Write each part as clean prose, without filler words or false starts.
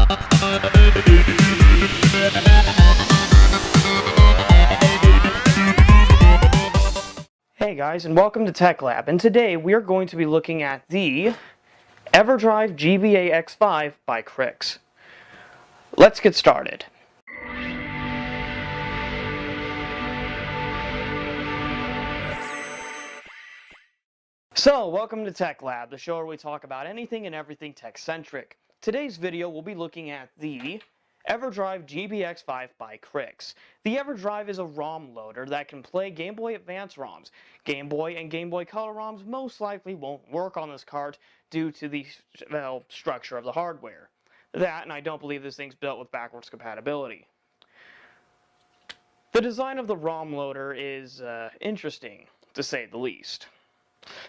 Hey guys, and welcome to Tech Lab, and today we are going to be looking at the Everdrive GBA X5 by Crix. Let's get started. So, welcome to Tech Lab, the show where we talk about anything and everything tech-centric. Today's video we'll be looking at the Everdrive GBA X5 by Crix. The Everdrive is a ROM loader that can play Game Boy Advance ROMs. Game Boy and Game Boy Color ROMs most likely won't work on this card due to the structure of the hardware. That, and I don't believe this thing's built with backwards compatibility. The design of the ROM loader is interesting, to say the least.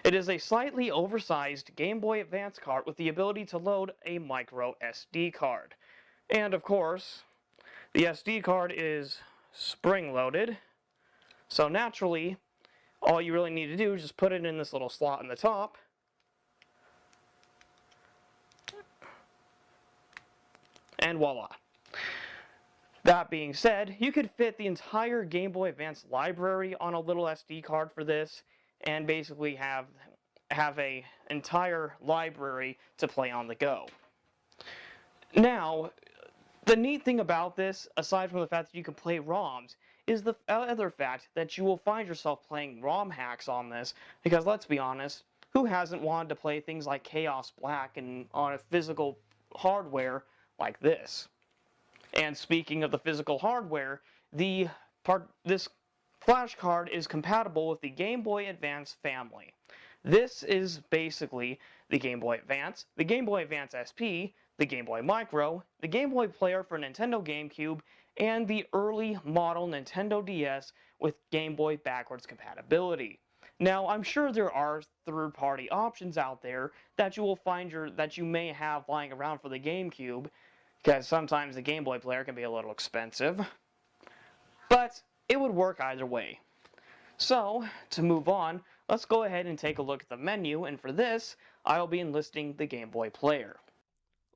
It is a slightly oversized Game Boy Advance card with the ability to load a micro SD card. And of course, the SD card is spring-loaded, so naturally, all you really need to do is just put it in this little slot in the top, and voila. That being said, you could fit the entire Game Boy Advance library on a little SD card for this, and basically have an entire library to play on the go. Now, the neat thing about this, aside from the fact that you can play ROMs, is the other fact that you will find yourself playing ROM hacks on this, because let's be honest, who hasn't wanted to play things like Chaos Black and on a physical hardware like this? And speaking of the physical hardware, this flash card is compatible with the Game Boy Advance family. This is basically the Game Boy Advance, the Game Boy Advance SP, the Game Boy Micro, the Game Boy Player for Nintendo GameCube, and the early model Nintendo DS with Game Boy backwards compatibility. Now, I'm sure there are third-party options out there that you will find that you may have lying around for the GameCube, because sometimes the Game Boy Player can be a little expensive, but it would work either way. So, to move on, let's go ahead and take a look at the menu, and for this, I'll be enlisting the Game Boy Player.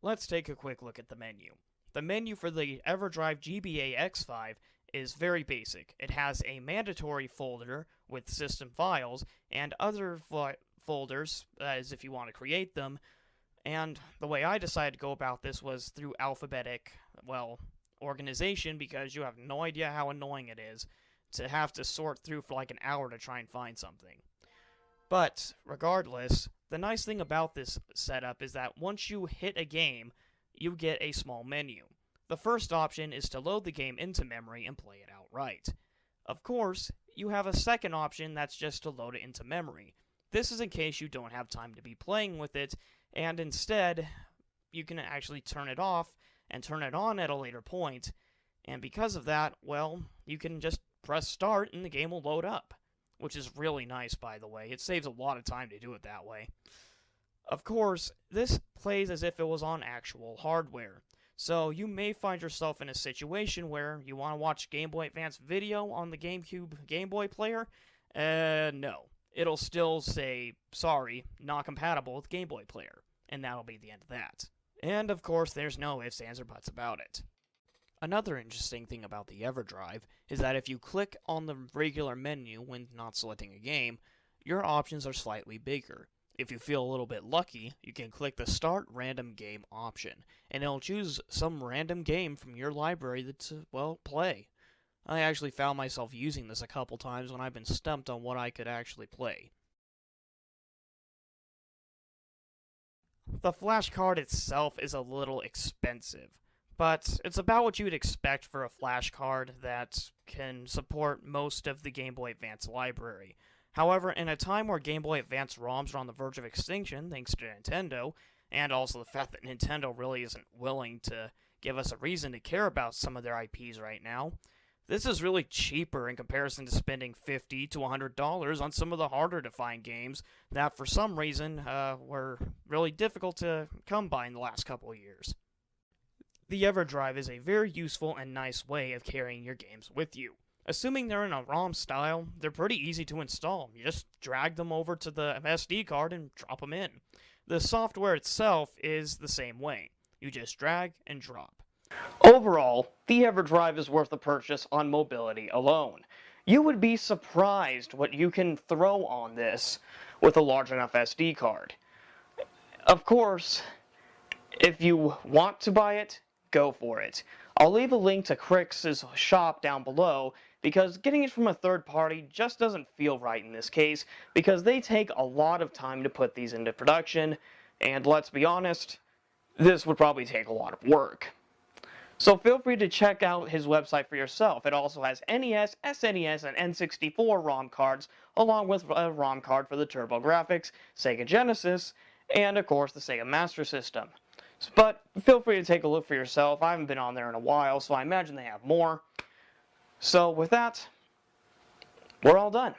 Let's take a quick look at the menu. The menu for the Everdrive GBA X5 is very basic. It has a mandatory folder with system files and other folders, as if you want to create them, and the way I decided to go about this was through alphabetic, organization, because you have no idea how annoying it is to have to sort through for like an hour to try and find something. But, regardless, the nice thing about this setup is that once you hit a game, you get a small menu. The first option is to load the game into memory and play it outright. Of course, you have a second option that's just to load it into memory. This is in case you don't have time to be playing with it, and instead, you can actually turn it off and turn it on at a later point, and because of that, well, you can just press start and the game will load up, which is really nice, by the way. It saves a lot of time to do it that way. Of course, this plays as if it was on actual hardware, so you may find yourself in a situation where you want to watch Game Boy Advance video on the GameCube Game Boy Player. No. It'll still say, sorry, not compatible with Game Boy Player, and that'll be the end of that. And of course, there's no ifs, ands, or buts about it. Another interesting thing about the Everdrive is that if you click on the regular menu when not selecting a game, your options are slightly bigger. If you feel a little bit lucky, you can click the Start Random Game option, and it'll choose some random game from your library to, play. I actually found myself using this a couple times when I've been stumped on what I could actually play. The flash card itself is a little expensive, but it's about what you would expect for a flash card that can support most of the Game Boy Advance library. However, in a time where Game Boy Advance ROMs are on the verge of extinction, thanks to Nintendo, and also the fact that Nintendo really isn't willing to give us a reason to care about some of their IPs right now, this is really cheaper in comparison to spending $50 to $100 on some of the harder-to-find games that, for some reason, were really difficult to come by in the last couple of years. The Everdrive is a very useful and nice way of carrying your games with you. Assuming they're in a ROM style, they're pretty easy to install. You just drag them over to the SD card and drop them in. The software itself is the same way. You just drag and drop. Overall, the Everdrive is worth the purchase on mobility alone. You would be surprised what you can throw on this with a large enough SD card. Of course, if you want to buy it, go for it. I'll leave a link to Crix's shop down below because getting it from a third party just doesn't feel right in this case because they take a lot of time to put these into production, and let's be honest, this would probably take a lot of work. So feel free to check out his website for yourself. It also has NES, SNES, and N64 ROM cards, along with a ROM card for the TurboGrafx, Sega Genesis, and of course the Sega Master System. But feel free to take a look for yourself. I haven't been on there in a while, so I imagine they have more. So with that, we're all done.